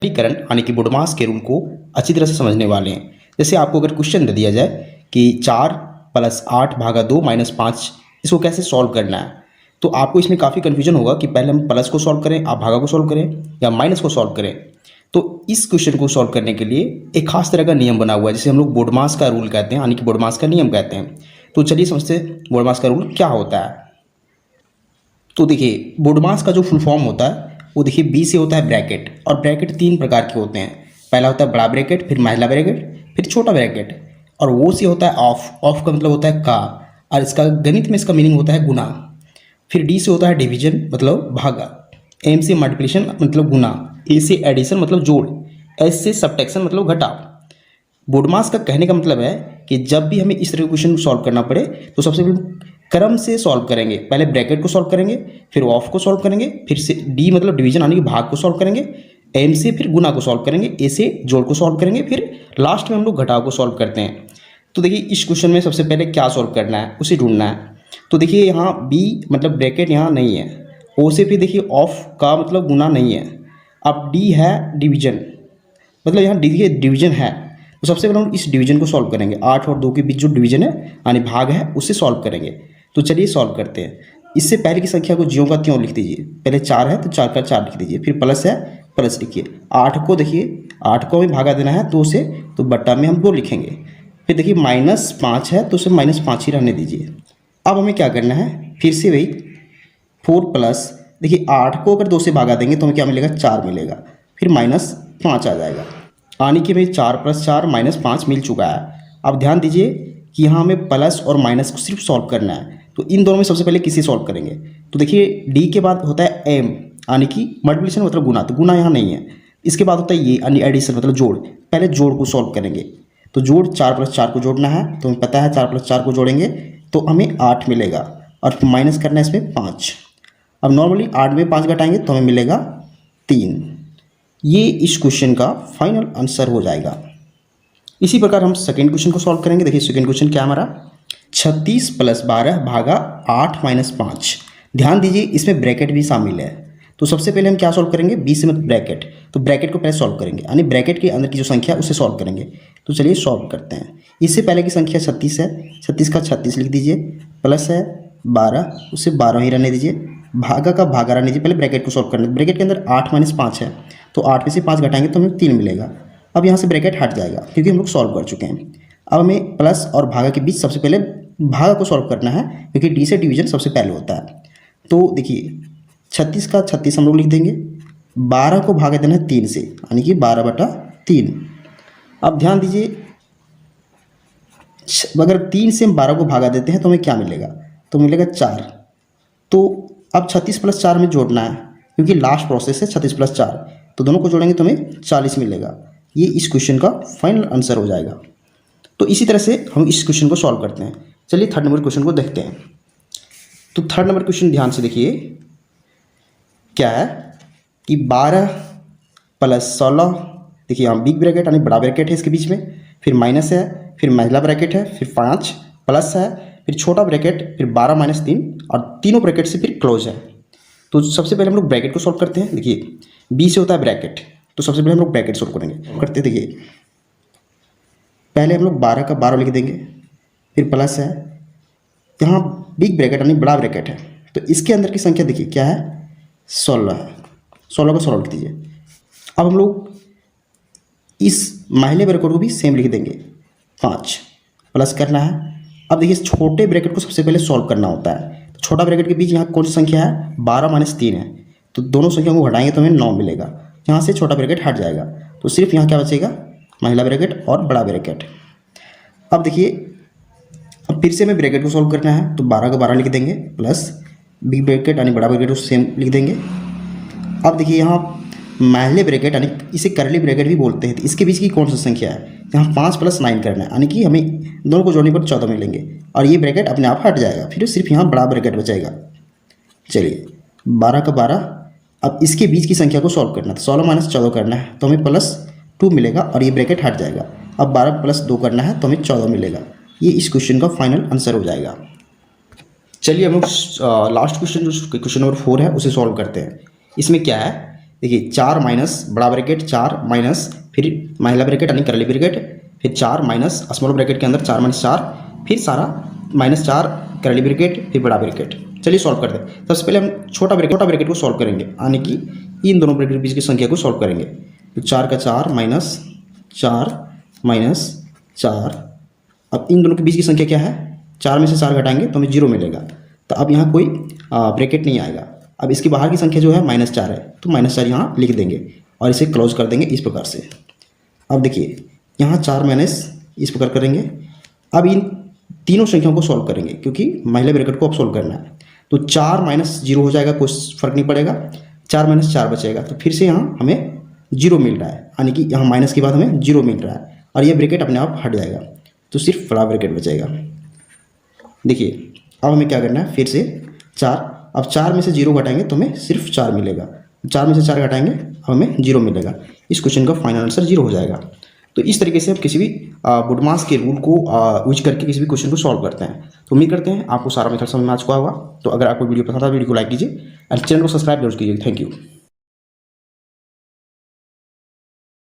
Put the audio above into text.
सरलीकरण यानी कि बुडमास के रूल को अच्छी तरह से समझने वाले हैं। जैसे आपको अगर क्वेश्चन दे दिया जाए कि 4 + 8 / 2 - 5 इसको कैसे सॉल्व करना है, तो आपको इसमें काफ़ी कन्फ्यूजन होगा कि पहले हम प्लस को सॉल्व करें, आप भागा को सॉल्व करें या माइनस को सॉल्व करें। तो इस क्वेश्चन को सॉल्व करने के लिए एक खास तरह का नियम बना हुआ है, जिसे हम लोग बुडमास का रूल कहते हैं, यानी कि बुडमास का नियम कहते हैं। तो चलिए समझते हैं बुडमास का रूल क्या होता है। तो देखिए बुडमास का जो फुल फॉर्म होता है वो देखिए बी से होता है ब्रैकेट, और ब्रैकेट 3 प्रकार के होते हैं। पहला होता है बड़ा ब्रैकेट, फिर महिला ब्रैकेट, फिर छोटा ब्रैकेट। और वो से होता है ऑफ, ऑफ का मतलब होता है का, और इसका गणित में इसका मीनिंग होता है गुना। फिर डी से होता है डिवीजन मतलब भागा, एम से मल्टीप्लिकेशन मतलब गुना, ए से एडिशन मतलब जोड़, एस से सब्ट्रैक्शन मतलब घटाव। बुडमास का कहने का मतलब है कि जब भी हमें इस तरह के क्वेश्चन सॉल्व करना पड़े तो सबसे पहले क्रम से सॉल्व करेंगे। पहले ब्रैकेट को सॉल्व करेंगे, फिर ऑफ को सॉल्व करेंगे, फिर से डी मतलब डिवीजन यानी कि भाग को सॉल्व करेंगे, एम से फिर गुना को सॉल्व करेंगे, ए से जोड़ को सॉल्व करेंगे, फिर लास्ट में हम लोग घटाव को सॉल्व करते हैं। तो देखिए इस क्वेश्चन में सबसे पहले क्या सॉल्व करना है उसे ढूंढना है। तो देखिए यहाँ बी मतलब ब्रैकेट यहाँ नहीं है, ओ से फिर देखिए ऑफ का मतलब गुना नहीं है, अब डी है डिवीजन मतलब यहाँ डी डिवीजन है। तो सबसे पहले हम इस डिवीजन को सॉल्व करेंगे, 8 और 2 के बीच जो डिवीजन है यानी भाग है उससे सॉल्व करेंगे। तो चलिए सॉल्व करते हैं। इससे पहले की संख्या को ज्यों का त्यों लिख दीजिए। पहले 4 है तो 4 का 4 लिख दीजिए, फिर प्लस है प्लस लिखिए। 8 को देखिए 8 को हमें भागा देना है 2 से, तो बट्टा में हम 2 लिखेंगे। फिर देखिए -5 है तो उसे -5 ही रहने दीजिए। अब हमें क्या करना है, फिर से वही 4 प्लस देखिए 8 को अगर 2 से भागा देंगे तो हमें क्या मिलेगा, 4 मिलेगा, फिर -5 आ जाएगा, यानी कि भाई 4 + 4 -5 मिल चुका है। अब ध्यान दीजिए कि यहाँ हमें प्लस और माइनस को सिर्फ सॉल्व करना है, तो इन दोनों में सबसे पहले किसी सॉल्व करेंगे। तो देखिए डी के बाद होता है एम यानी कि मल्टीप्लिकेशन मतलब गुना, तो गुना यहाँ नहीं है। इसके बाद होता है ये यानी एडिशन मतलब जोड़, पहले जोड़ को सॉल्व करेंगे। तो जोड़ 4 + 4 को जोड़ना है, तो हमें पता है 4 + 4 को जोड़ेंगे तो हमें 8 मिलेगा, और माइनस करना है इसमें 5। अब नॉर्मली 8 में 5 घटाएंगे तो हमें मिलेगा 3। ये इस क्वेश्चन का फाइनल आंसर हो जाएगा। इसी प्रकार हम सेकेंड क्वेश्चन को सॉल्व करेंगे। देखिए सेकेंड क्वेश्चन क्या हमारा, 36 + 12 भागा 8 - 5। ध्यान दीजिए इसमें ब्रैकेट भी शामिल है। तो सबसे पहले हम क्या सॉल्व करेंगे, बी से मतलब ब्रैकेट, तो ब्रैकेट को पहले सॉल्व करेंगे यानी ब्रैकेट के अंदर की जो संख्या उसे सॉल्व करेंगे। तो चलिए सॉल्व करते हैं। इससे पहले की संख्या 36 है, 36 का 36 लिख दीजिए, प्लस है 12 उसे 12 ही रहने दीजिए, भागा का भागा रहने दीजिए। पहले ब्रैकेट को सॉल्व करना है, ब्रैकेट के अंदर 8 - 5 है, तो 8 में से 5 घटाएंगे तो हमें 3 मिलेगा। अब यहाँ से ब्रैकेट हट जाएगा क्योंकि हम लोग सॉल्व कर चुके हैं। अब हमें प्लस और भागा के बीच सबसे पहले भागा को सॉल्व करना है, क्योंकि डी से डिवीजन सबसे पहले होता है। तो देखिए 36 का 36 हम लोग लिख देंगे, 12 को भागा देना है 3 से यानी कि 12/3। अब ध्यान दीजिए अगर 3 से हम 12 को भागा देते हैं तो हमें क्या मिलेगा, तो मिलेगा 4। तो अब 36 + 4 में जोड़ना है, क्योंकि लास्ट प्रोसेस है 36 + 4, तो दोनों को जोड़ेंगे तो हमें 40 मिलेगा। ये इस क्वेश्चन का फाइनल आंसर हो जाएगा। तो इसी तरह से हम इस क्वेश्चन को सॉल्व करते हैं। चलिए थर्ड नंबर क्वेश्चन को देखते हैं। तो थर्ड नंबर क्वेश्चन ध्यान से देखिए क्या है कि 12 + 16, देखिए यहाँ बिग ब्रैकेट यानी बड़ा ब्रैकेट है इसके बीच में, फिर माइनस है, फिर महिला ब्रैकेट है, फिर 5 प्लस है, फिर छोटा ब्रैकेट, फिर 12 - 3, और तीनों ब्रैकेट से फिर क्लोज है। तो सबसे पहले हम लोग ब्रैकेट को सॉल्व करते हैं। देखिए बी से होता है ब्रैकेट, तो सबसे पहले हम लोग ब्रैकेट सॉल्व करेंगे। करते देखिए पहले हम लोग 12 का 12 लिख देंगे, फिर प्लस है, यहाँ बिग ब्रैकेट यानी बड़ा ब्रैकेट है, तो इसके अंदर की संख्या देखिए क्या है, 16 है, 16 का 16 लिख दीजिए। अब हम लोग इस महिला ब्रैकेट को भी सेम लिख देंगे, 5 प्लस करना है। अब देखिए छोटे ब्रैकेट को सबसे पहले सॉल्व करना होता है। तो छोटा ब्रैकेट के बीच यहाँ कौन सी संख्या है, 12 - 3 है, तो दोनों संख्या को घटाएंगे तो हमें 9 मिलेगा। यहाँ से छोटा ब्रैकेट हट जाएगा, तो सिर्फ यहाँ क्या बचेगा, महिला ब्रैकेट और बड़ा ब्रैकेट। अब देखिए अब फिर से हमें ब्रैकेट को सॉल्व करना है, तो 12 का 12 लिख देंगे, प्लस बिग ब्रैकेट यानी बड़ा ब्रैकेट को सेम लिख देंगे। अब देखिए यहाँ महिला ब्रैकेट यानी इसे करली ब्रैकेट भी बोलते हैं, तो इसके बीच की कौन सी संख्या है, यहाँ 5 + 9 करना है, यानी कि हमें दोनों को जोड़ने पर 14 मिलेंगे, और ये ब्रैकेट अपने आप हट जाएगा, फिर सिर्फ यहाँ बड़ा ब्रैकेट बचेगा। चलिए 12 का 12, अब इसके बीच की संख्या को सॉल्व करना है, तो 16 - 14 करना है, तो हमें +2 मिलेगा, और ये ब्रैकेट हट जाएगा। अब 12 + 2 करना है तो हमें 14 मिलेगा। ये इस क्वेश्चन का फाइनल आंसर हो जाएगा। चलिए हम लोग लास्ट क्वेश्चन जो क्वेश्चन नंबर 4 है उसे सॉल्व करते हैं। इसमें क्या है देखिए 4 माइनस बड़ा ब्रैकेट 4 माइनस फिर महिला ब्रैकेट यानी करली ब्रैकेट, फिर 4 माइनस स्मॉल ब्रैकेट के अंदर 4 माइनस 4, फिर सारा -4 करली ब्रैकेट फिर बड़ा ब्रैकेट। चलिए सॉल्व कर दें। सबसे पहले हम छोटा ब्रैकेट को सॉल्व करेंगे, यानी कि इन दोनों ब्रैकेट के बीच की संख्या को सॉल्व करेंगे। तो 4 का 4 माइनस 4, अब इन दोनों के बीच की संख्या क्या है, 4 में से 4 घटाएंगे तो हमें 0 मिलेगा। तो अब यहाँ कोई ब्रैकेट नहीं आएगा। अब इसके बाहर की संख्या जो है -4 है, तो -4 यहाँ लिख देंगे और इसे क्लोज कर देंगे इस प्रकार से। अब देखिए यहाँ 4 माइनस इस प्रकार करेंगे। अब इन तीनों संख्याओं को सॉल्व करेंगे, क्योंकि महिला ब्रैकेट को अब सॉल्व करना है। तो 4 माइनस 0 हो जाएगा, कोई फर्क नहीं पड़ेगा, 4 माइनस 4 बचेगा। तो फिर से यहाँ हमें 0 मिल रहा है, यानी कि यहाँ माइनस के बाद हमें 0 मिल रहा है और ये ब्रैकेट अपने आप हट जाएगा, तो सिर्फ बड़ा ब्रैकेट बचेगा। देखिए अब हमें क्या करना है, फिर से 4, अब 4 में से 0 घटाएंगे तो हमें सिर्फ 4 मिलेगा, 4 में से 4 घटाएंगे अब हमें 0 मिलेगा। इस क्वेश्चन का फाइनल आंसर 0 हो जाएगा। तो इस तरीके से हम किसी भी बुडमास के रूल को यूज करके किसी भी क्वेश्चन को सॉल्व करते हैं। तो उम्मीद करते हैं आपको सारा मेथड समझ में आ चुका होगा। तो अगर आपको वीडियो पसंद आता है वीडियो को लाइक कीजिए और चैनल को सब्सक्राइब जरूर कीजिए। Thank you.